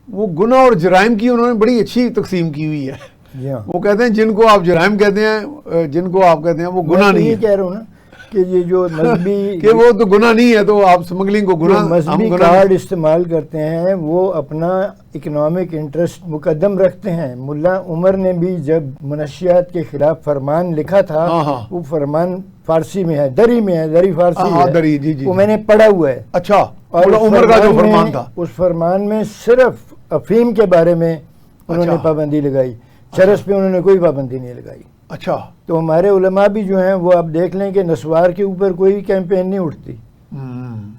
Speaker 1: وہ گناہ اور جرائم کی انہوں نے بڑی اچھی تقسیم کی ہوئی ہے۔
Speaker 2: جی ہاں،
Speaker 1: وہ کہتے ہیں جن کو آپ جرائم کہتے ہیں، جن کو آپ کہتے ہیں وہ گناہ نہیں ہے۔
Speaker 2: یہ کہہ رہا ہوں نا کہ یہ جو مذہبی
Speaker 1: کہ وہ تو گناہ نہیں ہے، تو آپ اسمگلنگ کو گناہ،
Speaker 2: مذہبی کارڈ استعمال کرتے ہیں وہ اپنا اکنامک انٹرسٹ مقدم رکھتے ہیں۔ ملا عمر نے بھی جب منشیات کے خلاف فرمان لکھا تھا، وہ فرمان فارسی میں ہے، دری میں ہے، دری فارسی ہے، وہ میں نے پڑھا ہوا ہے۔
Speaker 1: اچھا، ملا عمر کا جو فرمان تھا،
Speaker 2: اس فرمان میں صرف افیم کے بارے میں انہوں نے پابندی لگائی، چرس پہ انہوں نے کوئی پابندی نہیں لگائی۔
Speaker 1: اچھا،
Speaker 2: تو ہمارے علماء بھی جو ہیں وہ آپ دیکھ لیں کہ نسوار کے اوپر کوئی کیمپین نہیں اٹھتی،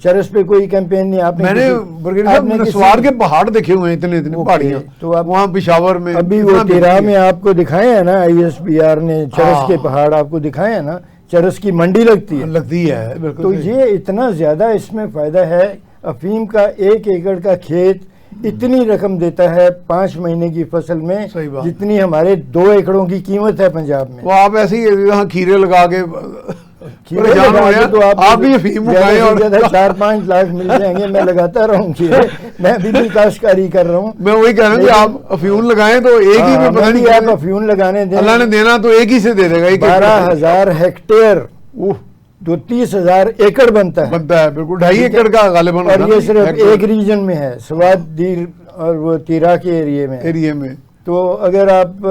Speaker 2: چرس پہ کوئی کیمپین نہیں۔
Speaker 1: میں نے نسوار کے پہاڑ دیکھے ہوئے ہیں، اتنے پہاڑیاں،
Speaker 2: تو آپ
Speaker 1: وہاں پشاور میں
Speaker 2: ابھی وہ تیرا میں آپ کو دکھائے ہیں نا، ISPR نے چرس کے پہاڑ آپ کو دکھائے ہیں نا، چرس کی منڈی لگتی ہے، تو یہ اتنا زیادہ اس میں فائدہ ہے۔ افیم کا 1 ایکڑ کا کھیت اتنی رقم دیتا ہے 5 مہینے کی فصل میں جتنی ہمارے 2 ایکڑوں کی قیمت ہے پنجاب میں۔
Speaker 1: وہ آپ ایسے ہی یہاں کھیرے لگا کے
Speaker 2: تو آپ بھی 4-5 لاکھ مل جائیں گے، میں لگاتا رہوں گی، میں بھی کاشتکاری کر رہا ہوں۔
Speaker 1: میں وہی کہہ رہا ہوں کہ آپ افیون لگائیں تو ایک ہی میں، پتہ نہیں
Speaker 2: آپ افیون لگانے دیں،
Speaker 1: اللہ نے دینا تو ایک ہی سے دے دے گا۔
Speaker 2: 12,000 ہیکٹیئر تو 30,000 ایکڑ بنتا ہے،
Speaker 1: بالکل 2.5 ایکڑ کا غالباً،
Speaker 2: اور یہ صرف ایک ریجن میں ہے، سوات دیر اور وہ تیرا کے ایریے میں۔ تو اگر آپ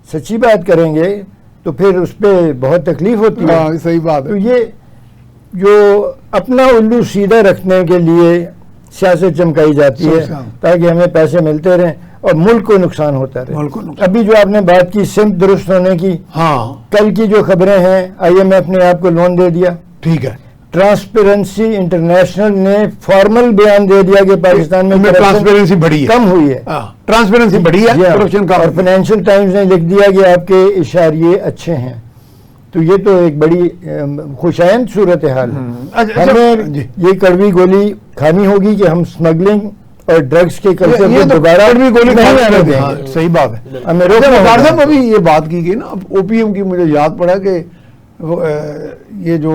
Speaker 2: سچی بات کریں گے تو پھر اس پہ بہت تکلیف ہوتی ہے۔
Speaker 1: صحیح بات ہے۔
Speaker 2: تو یہ جو اپنا الو سیدھا رکھنے کے لیے سیاست چمکائی جاتی ہے تاکہ ہمیں پیسے ملتے رہیں اور ملک کو نقصان ہوتا رہے۔ ابھی جو آپ نے بات کی سمت درست ہونے کی، کل کی جو خبریں ہیں، IMF نے آپ کو لون دے دیا،
Speaker 1: ٹھیک ہے،
Speaker 2: ٹرانسپیرنسی انٹرنیشنل نے فارمل بیان دے دیا کہ پاکستان میں
Speaker 1: ٹرانسپیرنسی بڑھی ہے،
Speaker 2: کم ہوئی ہے،
Speaker 1: ٹرانسپیرنسی بڑھی ہے، کرپشن کم۔
Speaker 2: اور فائنینشیل ٹائمز نے لکھ دیا کہ آپ کے اشاریے اچھے ہیں۔ تو یہ تو ایک بڑی خوشائند صورتحال ہے۔ ہمیں یہ کڑوی گولی کھانی ہوگی کہ ہم اسمگلنگ اور ڈرگز کے کلچر کو دوبارہ
Speaker 1: گولی نہیں آنے دیں گے۔ صحیح بات ہے۔ صاحب ابھی یہ بات کی گئی نا، OPM کی مجھے یاد پڑا کہ یہ جو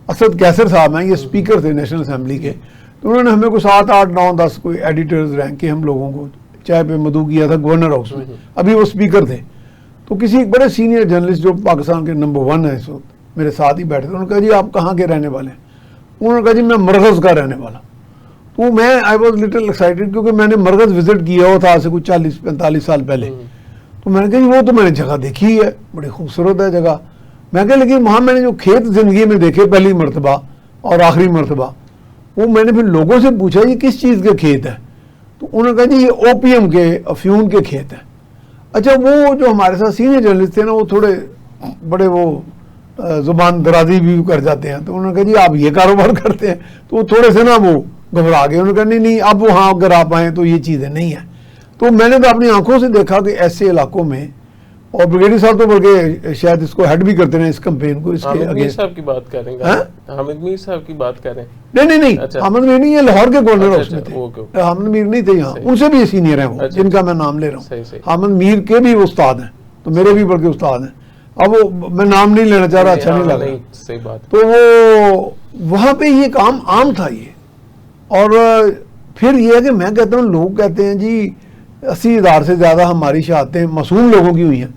Speaker 1: اسد کیسر صاحب ہیں، یہ اسپیکر تھے نیشنل اسمبلی کے، تو انہوں نے ہمیں کو 7, 8, 9, 10 کوئی ایڈیٹرز رینک کے ہم لوگوں کو چائے پہ مدعو کیا تھا گورنر ہاؤس میں، ابھی وہ اسپیکر تھے۔ تو کسی بڑے سینئر جرنلسٹ جو پاکستان کے نمبر 1 ہے اس وقت، میرے ساتھ ہی بیٹھے تھے، انہوں نے کہا جی آپ کہاں کے رہنے والے ہیں؟ انہوں نے کہا جی میں مرغز کا رہنے والا۔ تو میں آئی واز لٹل ایکسائٹیڈ کیونکہ میں نے مرغز وزٹ کیا ہوا تھا آج سے کچھ 40-45 سال پہلے، تو میں نے کہا جی وہ تو میں نے جگہ دیکھی ہے، بڑی خوبصورت ہے جگہ۔ میں کہا لیکن وہاں میں نے جو کھیت زندگی میں دیکھے پہلی مرتبہ اور آخری مرتبہ، وہ میں نے پھر لوگوں سے پوچھا یہ کس چیز کے کھیت ہے؟ تو انہوں نے کہا جی یہ OPM کے افیون کے کھیت ہیں۔ اچھا، وہ جو ہمارے ساتھ سینئر جرنلسٹ تھے نا، وہ تھوڑے بڑے وہ زبان درازی بھی کر جاتے ہیں، تو انہوں نے کہا جی آپ یہ کاروبار کرتے ہیں؟ تو وہ تھوڑے سے نا وہ گھبرا گئے، انہوں نے کہا نہیں اب وہاں اگر آپ آئیں تو یہ چیزیں نہیں ہیں۔ تو میں نے تو اپنی آنکھوں سے دیکھا کہ ایسے علاقوں میں، اور بریگیڈیئر صاحب تو بلکہ شاید اس کو ہیڈ بھی کرتے ہیں اس کمپین کو، اس کے
Speaker 3: حامد میر صاحب کی بات کر رہے ہیں، حامد میر صاحب کی بات کر رہے ہیں؟
Speaker 1: نہیں، حامد میر نہیں، یہ لاہور کے گورنر ہاؤس میں تھے، حامد میر نہیں تھے یہاں، ان سے بھی سینئر ہیں وہ جن کا میں نام لے رہا ہوں۔ حامد میر کے بھی استاد ہیں، تو میرے بھی بلکہ استاد ہیں، اب وہ میں نام نہیں لینا چاہ رہا، اچھا نہیں لگ رہا۔
Speaker 3: صحیح بات۔
Speaker 1: تو وہ وہاں پہ یہ کام عام تھا یہ، اور پھر یہ ہے کہ میں کہتا ہوں لوگ کہتے ہیں جی 80,000 سے زیادہ ہماری شہادتیں معصوم لوگوں کی ہوئی ہیں،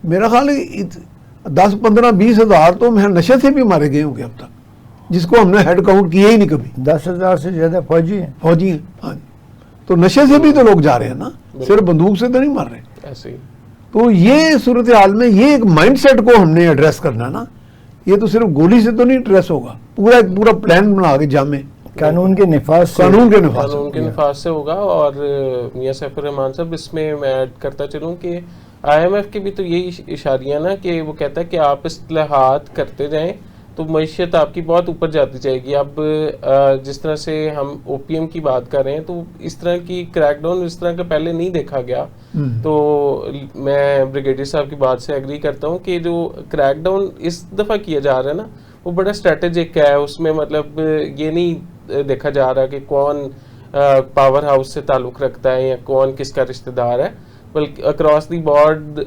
Speaker 1: میرا خیال ہے 10, 15, 20 ہزار تو نشے سے بھی مارے گئے ہوں گے اب تک، جس کو ہم نے ہیڈ کاؤنٹ کیا ہی نہیں کبھی۔
Speaker 2: 10,000 سے زیادہ فوجی ہیں،
Speaker 1: ہاں جی، تو نشے سے بھی تو لوگ جا رہے ہیں نا، صرف بندوق سے تو نہیں مار رہے۔
Speaker 3: ایسے ہی.
Speaker 1: تو یہ صورتحال میں یہ ایک مائنڈ سیٹ کو ہم نے ایڈریس کرنا ہے نا. یہ تو صرف گولی سے تو نہیں ایڈریس ہوگا, پورا پلان بنا کے جامع
Speaker 2: قانون کے نفاذ سے,
Speaker 1: قانون کے
Speaker 3: نفاذ سے ہوگا. اور میاں سیف الرحمان صاحب اس میں ایڈ کرتا چلوں کہ آئی ایم ایف کے بھی تو یہی اشاریہ نا کہ وہ کہتا ہے کہ آپ اصلاحات کرتے جائیں تو معیشت آپ کی بہت اوپر جاتی جائے گی. اب جس طرح سے ہم او پی ایم کی بات کر رہے ہیں تو اس طرح کی کریک ڈاؤن اس طرح کا پہلے نہیں دیکھا گیا. تو میں بریگیڈیئر صاحب کی بات سے ایگری کرتا ہوں کہ جو کریک ڈاؤن اس دفعہ کیا جا رہا ہے نا وہ بڑا اسٹریٹجک ہے. اس میں مطلب یہ نہیں دیکھا جا رہا کہ کون پاور ہاؤس سے تعلق رکھتا ہے یا کون کس کا رشتہ دار ہے, بلکہ اکراس دی بورڈ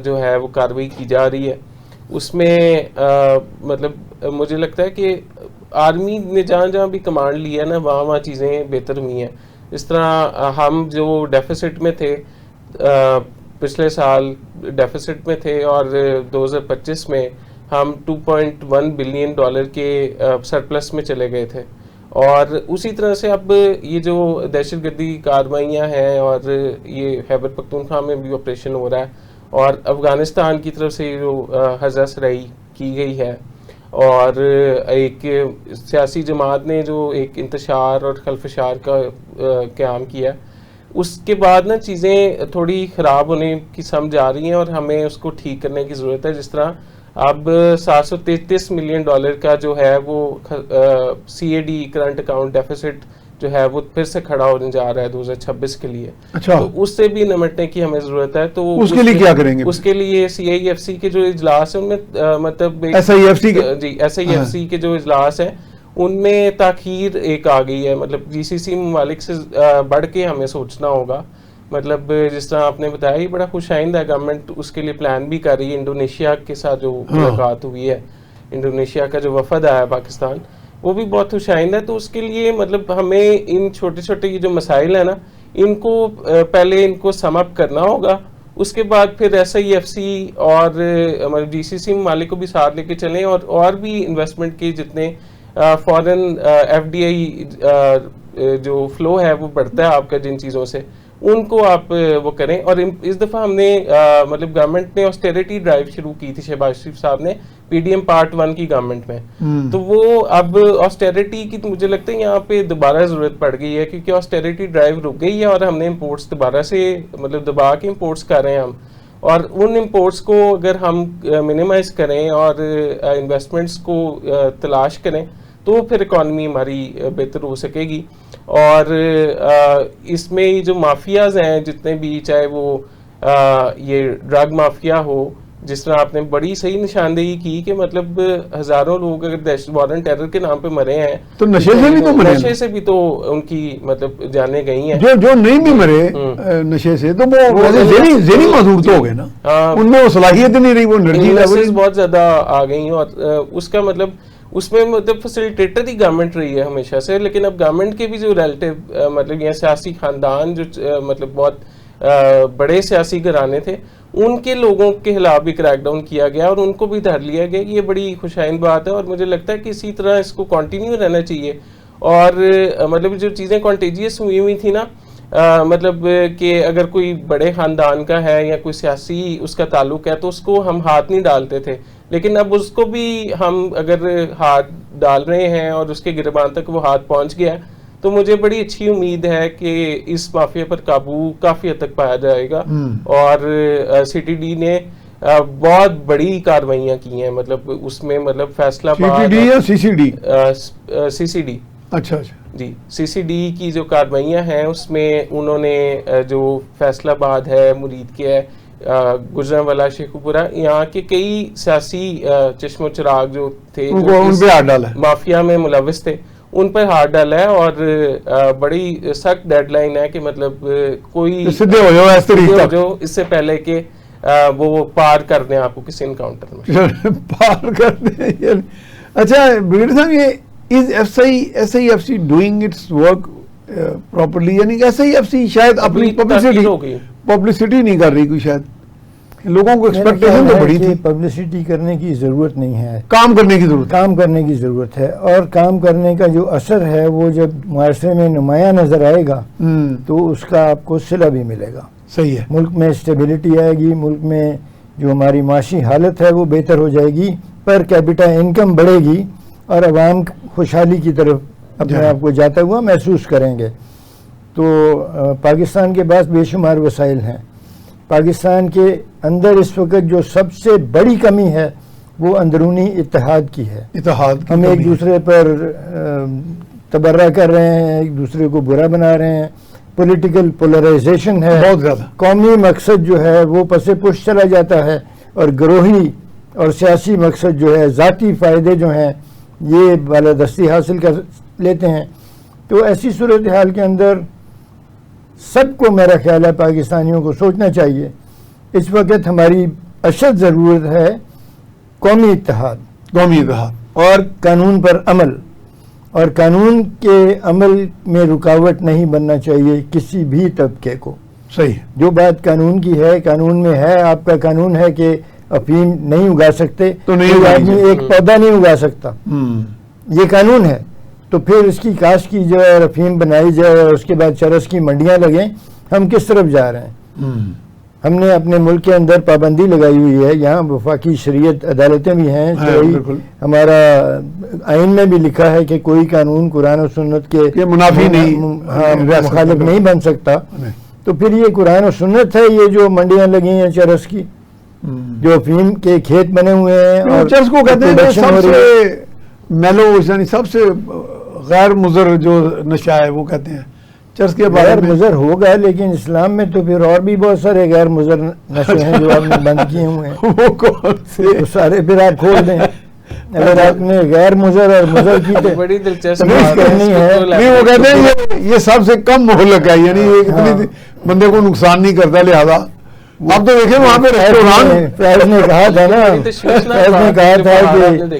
Speaker 3: جو ہے وہ کارروائی کی جا رہی ہے. اس میں مطلب مجھے لگتا ہے کہ آرمی نے جہاں جہاں بھی کمانڈ لیا ہے نا وہاں چیزیں بہتر ہوئی ہیں. اس طرح ہم جو ڈیفیسٹ میں تھے پچھلے سال ڈیفیسٹ میں تھے اور 2025 میں ہم $2.1 بلین کے سرپلس میں چلے گئے تھے. اور اسی طرح سے اب یہ جو دہشت گردی کارروائیاں ہیں اور یہ خیبر پختونخوا میں بھی آپریشن ہو رہا ہے اور افغانستان کی طرف سے جو حزب سرائی کی گئی ہے اور ایک سیاسی جماعت نے جو ایک انتشار اور خلفشار کا قیام کیا, اس کے بعد نا چیزیں تھوڑی خراب ہونے کی سمجھ آ رہی ہیں اور ہمیں اس کو ٹھیک کرنے کی ضرورت ہے. جس طرح اب $733 ملین کا جو ہے وہ CAD کرنٹ اکاؤنٹ ڈیفیسٹ جو ہے وہ پھر سے کھڑا ہونے جا رہا ہے 2026 کے لیے.
Speaker 1: تو
Speaker 3: اس سے بھی نمٹنے کی ہمیں ضرورت ہے. تو
Speaker 1: اس کے لیے کیا کریں گے؟
Speaker 3: اس کے لیے CIFC کے جو اجلاس ہیں ان میں مطلب SIFC کے جو اجلاس ہیں ان میں تاخیر ایک آ گئی ہے. مطلب GCC ممالک سے بڑھ کے ہمیں سوچنا ہوگا. مطلب جس طرح آپ نے بتایا یہ بڑا خوش آئندہ ہے, گورنمنٹ اس کے لیے پلان بھی کر رہی ہے. انڈونیشیا کے ساتھ جو ملاقات ہوئی ہے, انڈونیشیا کا جو وفد آیا پاکستان وہ بھی بہت خوش آئندہ ہے. تو اس کے لیے مطلب ہمیں ان چھوٹے چھوٹے یہ جو مسائل ہیں نا ان کو پہلے ان کو سم اپ کرنا ہوگا. اس کے بعد پھر SIFC اور ہمارے GCC ممالک کو بھی ساتھ لے کے چلیں اور بھی انویسٹمنٹ کے جتنے فورن FDI جو فلو ہے وہ بڑھتا ہے آپ کا جن چیزوں سے ان کو آپ وہ کریں. اور اس دفعہ ہم نے مطلب گورنمنٹ نے آسٹیریٹی ڈرائیو شروع کی تھی شہباز شریف صاحب نے PDM Part 1 کی گورنمنٹ میں. تو وہ اب آسٹیریٹی کی مجھے لگتا ہے یہاں پہ دوبارہ ضرورت پڑ گئی ہے کیونکہ آسٹیریٹی ڈرائیو رک گئی ہے اور ہم نے امپورٹس دوبارہ سے مطلب دبا کے امپورٹس کر رہے ہیں ہم. اور ان امپورٹس کو اگر ہم منیمائز کریں اور انویسٹمنٹس کو تلاش کریں تو پھر اکانومی ہماری بہتر ہو سکے گی. اور اس میں جو مافیاز ہیں جتنے بھی, چاہے وہ یہ ڈرگ مافیا ہو, جس طرح آپ نے بڑی صحیح نشاندہی کی کہ مطلب ہزاروں لوگ اگر دہشت وارن ٹیرر کے نام پہ مرے ہیں
Speaker 1: تو نشے
Speaker 3: سے بھی تو ان کی مطلب جانیں گئی ہیں.
Speaker 1: جو نہیں بھی مرے نشے سے تو وہ ذہنی معذور تو ہو گئے نا, ان میں وہ صلاحیت نہیں رہی, وہ انرجی
Speaker 3: بہت زیادہ آ گئی ہیں. اور اس کا مطلب اس میں مطلب فیسیلیٹیٹر ہی گورنمنٹ رہی ہے ہمیشہ سے. لیکن اب گورنمنٹ کے بھی جو ریلیٹیو مطلب یہ سیاسی خاندان جو مطلب بہت بڑے سیاسی گھرانے تھے ان کے لوگوں کے خلاف بھی کریک ڈاؤن کیا گیا اور ان کو بھی دھر لیا گیا. یہ بڑی خوشائند بات ہے اور مجھے لگتا ہے کہ اسی طرح اس کو کنٹینیو رہنا چاہیے. اور مطلب جو چیزیں کنٹیجیس ہوئی تھی نا مطلب کہ اگر کوئی بڑے خاندان کا ہے یا کوئی سیاسی اس کا تعلق ہے تو اس کو ہم ہاتھ نہیں ڈالتے تھے, لیکن اب اس کو بھی ہم اگر ہاتھ ڈال رہے ہیں اور اس کے گربان تک وہ ہاتھ پہنچ گیا تو مجھے بڑی اچھی امید ہے کہ اس مافیا پر قابو کافی حد تک پایا جائے گا. اور CTD نے بہت بڑی کارروائیاں کی ہیں. مطلب اس میں مطلب فیصلہ CCD
Speaker 1: اچھا
Speaker 3: جی CCD کی جو کارروائیاں ہیں اس میں انہوں نے جو فیصلہ آباد ہے, مرید کے ہے, گجرانوالہ, شیخوپورہ, یہاں کے کئی سیاسی چشم و چراغ جو تھے مافیا میں ملوث تھے ان پر ہاتھ ڈالا ہے. اور بڑی سخت ڈیڈ لائن ہے کہ مطلب کوئی جو اس سے پہلے کہ وہ پار کر دیں آپ کو کسی انکاؤنٹر میں
Speaker 1: پار کر دیں. اچھا بریگیڈیئر صاحب, یہ is SIFC doing its work properly, یعنی SIFC شاید اپنی پبلسٹی نہیں کر رہی, کوئی شاید لوگوں کو ایکسپیکٹیشن تو بڑی تھی.
Speaker 2: پبلسٹی کرنے کی ضرورت نہیں ہے,
Speaker 1: کام کرنے کی ضرورت
Speaker 2: ہے. اور کام کرنے کا جو اثر ہے وہ جب معاشرے میں نمایاں نظر آئے گا تو اس کا آپ کو صلہ بھی ملے گا.
Speaker 1: صحیح ہے.
Speaker 2: ملک میں اسٹیبلٹی آئے گی, ملک میں جو ہماری معاشی حالت ہے وہ بہتر ہو جائے گی, پر کیپٹا انکم بڑھے گی اور عوام خوشحالی کی طرف اپنے آپ کو جاتا ہوا محسوس کریں گے. تو پاکستان کے پاس بے شمار وسائل ہیں. پاکستان کے اندر اس وقت جو سب سے بڑی کمی ہے وہ اندرونی اتحاد کی ہے.
Speaker 1: اتحاد
Speaker 2: ہم ایک دوسرے پر تبرہ کر رہے ہیں, ایک دوسرے کو برا بنا رہے ہیں, پولیٹیکل پولرائزیشن ہے
Speaker 1: بہت زیادہ.
Speaker 2: قومی مقصد جو ہے وہ پس پش چلا جاتا ہے اور گروہی اور سیاسی مقصد جو ہے, ذاتی فائدے جو ہیں یہ بالادستی حاصل کر لیتے ہیں. تو ایسی صورتحال کے اندر سب کو میرا خیال ہے پاکستانیوں کو سوچنا چاہیے اس وقت ہماری اشد ضرورت ہے قومی اتحاد,
Speaker 1: قومی اتحاد
Speaker 2: اور قانون پر عمل, اور قانون کے عمل میں رکاوٹ نہیں بننا چاہیے کسی بھی طبقے کو.
Speaker 1: صحیح ہے.
Speaker 2: جو بات قانون کی ہے, قانون میں ہے, آپ کا قانون ہے کہ افیم نہیں اگا سکتے
Speaker 1: تو نہیں
Speaker 2: کوئی
Speaker 1: اگانی
Speaker 2: آدمی
Speaker 1: چاہیے.
Speaker 2: ایک پودا نہیں اگا سکتا, یہ قانون ہے. تو پھر اس کی کاشت کی جائے اور افیم بنائی جائے اور اس کے بعد چرس کی منڈیاں لگیں, ہم کس طرف جا رہے ہیں؟ ہم نے اپنے ملک کے اندر پابندی لگائی ہوئی ہے, یہاں وفاقی شریعت عدالتیں بھی ہیں, ہمارا آئین میں بھی لکھا ہے کہ کوئی قانون قرآن و سنت کے
Speaker 1: منافی نہیں,
Speaker 2: مخالف نہیں بن سکتا. تو پھر یہ قرآن و سنت ہے یہ جو منڈیاں لگی ہیں چرس کی, جو افیم کے کھیت بنے ہوئے ہیں, اور
Speaker 1: چرس کو کہتے ہیں سب سے میلو, یعنی سب سے غیر مضر جو نشہ ہے وہ کہتے ہیں چرس کے بارے
Speaker 2: غیر
Speaker 1: میں.
Speaker 2: مضر ہوگا, لیکن اسلام میں تو پھر اور بھی بہت سارے غیر مضر نشے ہیں جو آپ نے بند کیے ہوئے ہیں.
Speaker 1: وہ کون سے؟
Speaker 2: تو سارے پھر آپ کھول دیں. اگر آپ نے غیر مضر اور مضر کی
Speaker 3: بڑی دلچسپ
Speaker 2: تمیز کرنی ہے.
Speaker 1: نہیں, وہ کہتے ہیں یہ سب سے کم مہلک ہے, یعنی یہ اتنی بندے کو نقصان نہیں کرتا, لہذا اب تو دیکھیں وہاں پہ
Speaker 2: فیض نے کہا تھا نا, فیض نے کہا تھا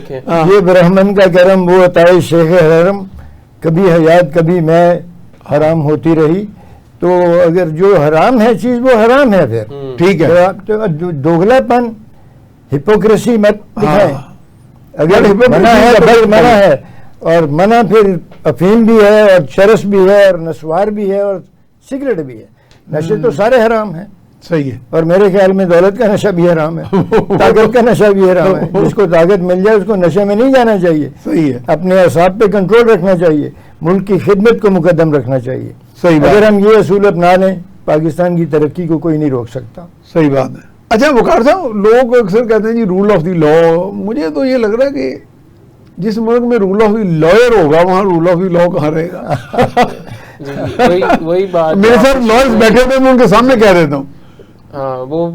Speaker 2: کہ یہ برہمن کا کرم وہ عطائے شیخ حرم, کبھی حیات کبھی میں حرام ہوتی رہی. تو اگر جو حرام ہے چیز وہ حرام ہے, پھر
Speaker 1: ٹھیک ہے,
Speaker 2: دوگلا پن ہپوکریسی مت دکھائیں. اگر منع ہے تو پھر منع ہے, اور منع پھر افیم بھی ہے اور چرس بھی ہے اور نسوار بھی ہے اور سگریٹ بھی ہے. نشے تو سارے حرام ہیں.
Speaker 1: صحیح ہے.
Speaker 2: اور میرے خیال میں دولت کا نشہ بھی حرام ہے, طاقت کا نشہ بھی حرام ہے. جس کو طاقت مل جائے اس کو نشے میں نہیں جانا چاہیے.
Speaker 1: صحیح ہے.
Speaker 2: اپنے اعصاب پہ کنٹرول رکھنا چاہیے, ملک کی خدمت کو مقدم رکھنا چاہیے.
Speaker 1: صحیح بات.
Speaker 2: اگر ہم یہ اصول اپنا لیں پاکستان کی ترقی کو کوئی نہیں روک سکتا.
Speaker 1: صحیح بات ہے. اچھا وقار صاحب, لوگ اکثر کہتے ہیں جی رول آف دی لا, مجھے تو یہ لگ رہا ہے کہ جس ملک میں رول آف دی لائر ہوگا وہاں رول آف دی لا کہاں رہے گا؟
Speaker 3: وہی بات
Speaker 1: میرے ساتھ لائرز بیٹھے ہوئے میں ان کے سامنے کہہ دیتا ہوں.
Speaker 3: ہاں, وہ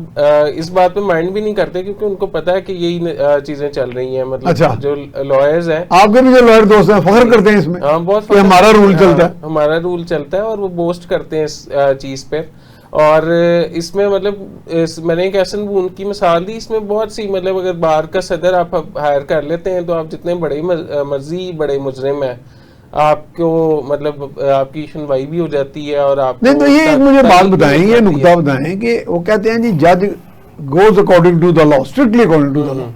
Speaker 3: اس بات پہ مائنڈ بھی نہیں کرتے کیونکہ ان کو پتا ہے کہ یہی چیزیں چل ری ہیں. مطلب جو لائرز ہیں,
Speaker 1: آپ کے بھی جو لائر دوست ہیں فخر کرتے ہیں اس میں,
Speaker 3: ہاں بہت,
Speaker 1: ہمارا رول چلتا ہے,
Speaker 3: ہمارا رول چلتا ہے, اور وہ بوسٹ کرتے ہیں اس چیز پہ. اور اس میں مطلب میں نے ایک احسن بون کی مثال دی, اس میں بہت سی, مطلب اگر بار کا صدر آپ ہائر کر لیتے ہیں تو آپ جتنے بڑے مرضی بڑے مجرم ہیں آپ کو مطلب آپ کی سنوائی بھی ہو جاتی ہے. اور آپ
Speaker 1: نہیں تو یہ ایک مجھے بات بتائیں, یہ نقطہ بتائیں کہ وہ کہتے ہیں جی جج goes according to the law, strictly according to the law,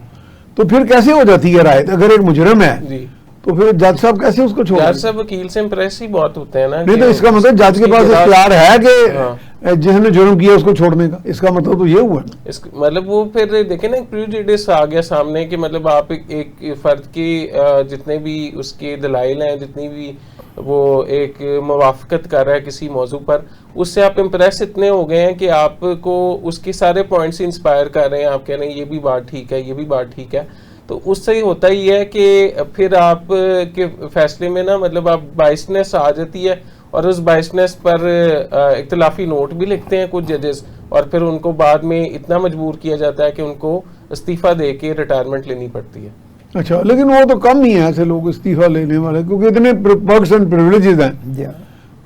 Speaker 1: تو پھر کیسے ہو جاتی ہے رائے؟ اگر ایک مجرم ہے
Speaker 3: جی
Speaker 1: تو پھر جج صاحب کیسے اس کو چھوڑیں؟
Speaker 3: جج صاحب وکیل سے امپریس ہی بہت ہوتے ہیں نا.
Speaker 1: نہیں تو اس کا مطلب جج کے پاس اختیار ہے کہ جس نے جرم کیا اس کو چھوڑنے کا, اس کا مطلب تو یہ ہوا نا.
Speaker 3: مطلب وہ پھر دیکھیں نا پریجوڈس آ گیا سامنے کہ مطلب آپ ایک فرد کی جتنے بھی اس کے دلائل ہیں, جتنی بھی وہ ایک موافقت کر رہا ہے کسی موضوع پر, اس سے آپ امپریس اتنے ہو گئے ہیں کہ آپ کو اس کے سارے پوائنٹس انسپائر کر رہے ہیں. آپ کہہ رہے ہیں یہ بھی بات ٹھیک ہے, یہ بھی بات ٹھیک ہے. تو اس سے ہوتا ہی ہے کہ پھر آپ کے فیصلے میں نا مطلب آپ بائسنس آ جاتی ہے, اور اس بائسنس پر اختلافی نوٹ بھی لکھتے ہیں کچھ ججز, اور پھر ان کو بعد میں اتنا مجبور کیا جاتا ہے کہ ان کو استعفیٰ دے کے ریٹائرمنٹ لینی پڑتی ہے.
Speaker 1: اچھا, لیکن وہ تو کم ہی ہیں ایسے لوگ استعفیٰ لینے والے, کیونکہ اتنے پرکس اینڈ پریولیجز ہیں.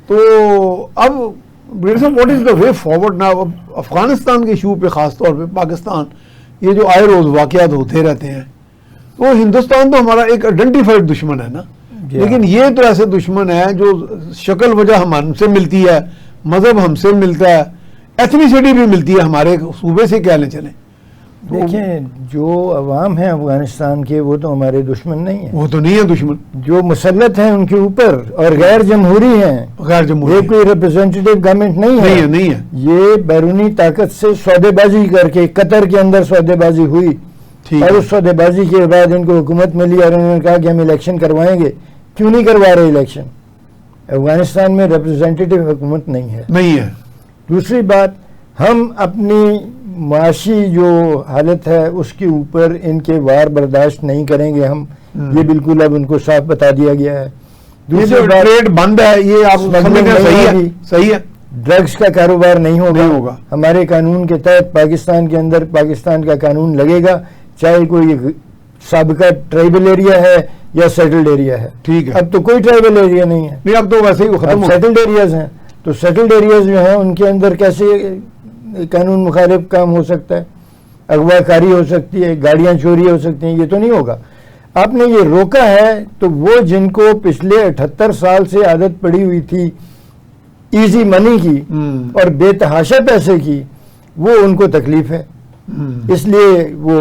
Speaker 1: تو اب what is the way forward نا؟ افغانستان کے ایشو پہ خاص طور پہ پاکستان, یہ جو آئے روز واقعات ہوتے رہتے ہیں, تو ہندوستان تو ہمارا ایک آئیڈینٹیفائڈ دشمن ہے نا, لیکن یہ تو ایسے دشمن ہے جو شکل وجہ ہم سے ملتی ہے, مذہب ہم سے ملتا ہے, ایتھنیسٹی بھی ملتی ہے ہمارے صوبے سے, کیا لیں چلیں.
Speaker 2: دیکھیں جو عوام ہیں افغانستان کے وہ تو ہمارے دشمن نہیں ہیں،
Speaker 1: وہ تو نہیں ہے دشمن،
Speaker 2: جو مسلط ہیں ان کے اوپر اور غیر جمہوری ہیں،
Speaker 1: غیر جمہوری
Speaker 2: یہ کوئی ریپرزینٹیو گورنمنٹ نہیں ہے،
Speaker 1: نہیں ہے
Speaker 2: یہ بیرونی طاقت سے سودے بازی کر کے قطر کے اندر سودے بازی ہوئی،
Speaker 1: ٹھیک
Speaker 2: اور
Speaker 1: ہے،
Speaker 2: اس سودے بازی کے بعد ان کو حکومت ملی اور انہوں نے کہا کہ ہم الیکشن کروائیں گے. کیوں نہیں کروا رہے الیکشن؟ افغانستان میں ریپرزینٹیو حکومت نہیں ہے.
Speaker 1: نہیں ہے.
Speaker 2: دوسری بات، ہم اپنی معاشی جو حالت ہے اس کے اوپر ان کے وار برداشت نہیں کریں گے ہم، یہ بالکل اب ان کو صاف بتا دیا گیا ہے.
Speaker 1: یہ جو
Speaker 2: دوسری بات،
Speaker 1: ٹریڈ بند ہے یہ آپ سمجھتے ہیں صحیح ہے؟ صحیح ہے،
Speaker 2: ڈرگس کا کاروبار نہیں
Speaker 1: نہیں ہوگا.
Speaker 2: ہوگا. ہمارے قانون کے تحت پاکستان کے اندر پاکستان کا قانون لگے گا، چاہے کوئی سابقہ ٹرائبل ایریا ہے یا سیٹلڈ ایریا ہے.
Speaker 1: ٹھیک ہے،
Speaker 2: اب تو کوئی ٹرائبل ایریا نہیں ہے،
Speaker 1: نہیں اب تو ویسے ہی وہ ختم
Speaker 2: اب
Speaker 1: ہو گیا.
Speaker 2: سیٹلڈ ایریاز ہیں. تو سیٹلڈ ایریاز جو ہیں ان کے اندر کیسے قانون مخالف کام ہو سکتا ہے؟ اغوا کاری ہو سکتی ہے، گاڑیاں چوری ہو سکتی ہیں، یہ تو نہیں ہوگا. آپ نے یہ روکا ہے تو وہ جن کو پچھلے 78 سال سے عادت پڑی ہوئی تھی ایزی منی کی اور بے تحاشا پیسے کی، وہ ان کو تکلیف ہے. اس لیے وہ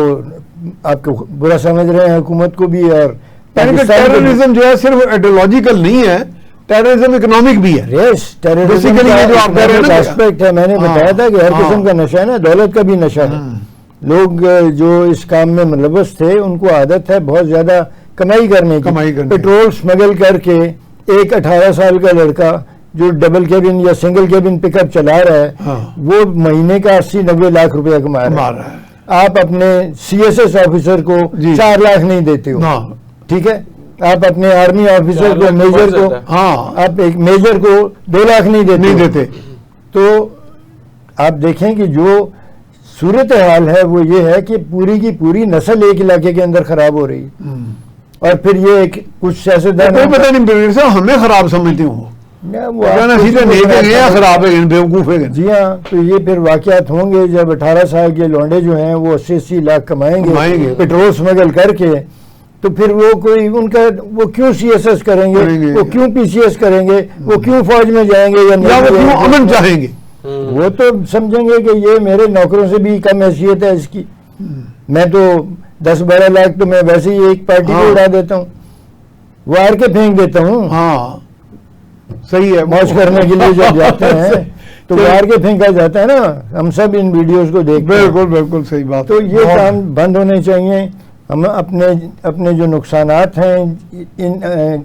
Speaker 2: آپ کو برا سمجھ رہے ہیں حکومت کو بھی. اور
Speaker 1: ٹیررزم جو ہے صرف ایڈیولوجیکل نہیں ہے، ٹیررزم اکنامک بھی ہے. Basically یہ جو آپ کہہ رہے ہیں نا
Speaker 2: ایسپیکٹ ہے، میں نے بتایا تھا کہ ہر قسم کا نشہ ہے نا، دولت کا بھی نشہ ہے. لوگ جو اس کام میں ملوث تھے ان کو عادت ہے بہت زیادہ کمائی کرنے کی. پیٹرول سمگل کر کے ایک 18 سال کا لڑکا جو ڈبل کیبن یا سنگل کیبن پک اپ چلا رہا ہے وہ مہینے کا 80-90 لاکھ روپیہ کما رہا ہے. آپ اپنے سی ایس ایس آفیسر کو 4 لاکھ نہیں دیتے ہو، ٹھیک ہے؟ آپ اپنے آرمی آفیسر کو، میجر کو، آپ ایک میجر کو 2 لاکھ نہیں دیتے. تو آپ دیکھیں کہ جو صورتحال ہے وہ یہ ہے کہ پوری کی پوری نسل ایک علاقے کے اندر خراب ہو رہی ہے. اور پھر یہ کچھ سیاستدان
Speaker 1: کوئی پتہ نہیں ہمیں خراب سمجھتے ہوں، خراب ہے بیوقوف ہے.
Speaker 2: جی ہاں، تو یہ پھر واقعات ہوں گے جب 18 سال کے لونڈے جو ہیں وہ 80 لاکھ کمائیں گے پیٹرول سمگل کر کے. تو پھر وہ کوئی ان کا وہ کیوں سی ایس ایس کریں گے، وہ کیوں پی سی ایس کریں گے، وہ کیوں فوج میں جائیں گے یا
Speaker 1: وہ کیوں امن چاہیں گے؟
Speaker 2: وہ تو سمجھیں گے کہ یہ میرے نوکروں سے بھی کم حیثیت ہے اس کی. میں تو 10-12 لاکھ تو میں ویسے ہی ایک پارٹی کو اڑا دیتا ہوں، وار کے پھینک دیتا ہوں.
Speaker 1: ہاں صحیح ہے،
Speaker 2: موج کرنے کے لیے جب جاتے ہیں تو وار کے پھینکا جاتا ہے نا. ہم سب ان ویڈیوز کو دیکھتے ہیں.
Speaker 1: بالکل صحیح بات.
Speaker 2: تو یہ کام بند ہونے چاہیے. ہم اپنے جو نقصانات ہیں ان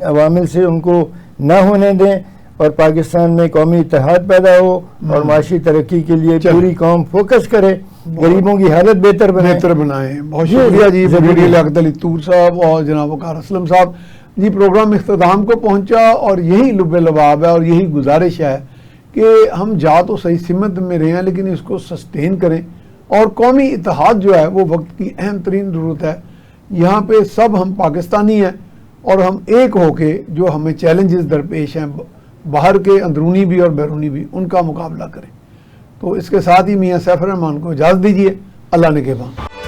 Speaker 2: عوامل سے ان کو نہ ہونے دیں اور پاکستان میں قومی اتحاد پیدا ہو اور معاشی ترقی کے لیے پوری قوم فوکس کرے، غریبوں کی حالت بہتر
Speaker 1: بنائیں. بہت شکریہ جی بریگیڈیئر لیاقت علی طور صاحب اور جناب وقار اسلم صاحب. جی پروگرام اختتام کو پہنچا اور یہی لب لباب ہے اور یہی گزارش ہے کہ ہم جا تو صحیح سمت میں رہے ہیں لیکن اس کو سسٹین کریں. اور قومی اتحاد جو ہے وہ وقت کی اہم ترین ضرورت ہے. یہاں پہ سب ہم پاکستانی ہیں اور ہم ایک ہو کے جو ہمیں چیلنجز درپیش ہیں باہر کے اندرونی بھی اور بیرونی بھی ان کا مقابلہ کریں. تو اس کے ساتھ ہی میاں سیف الرحمان کو اجازت دیجیے. اللہ نگہبان.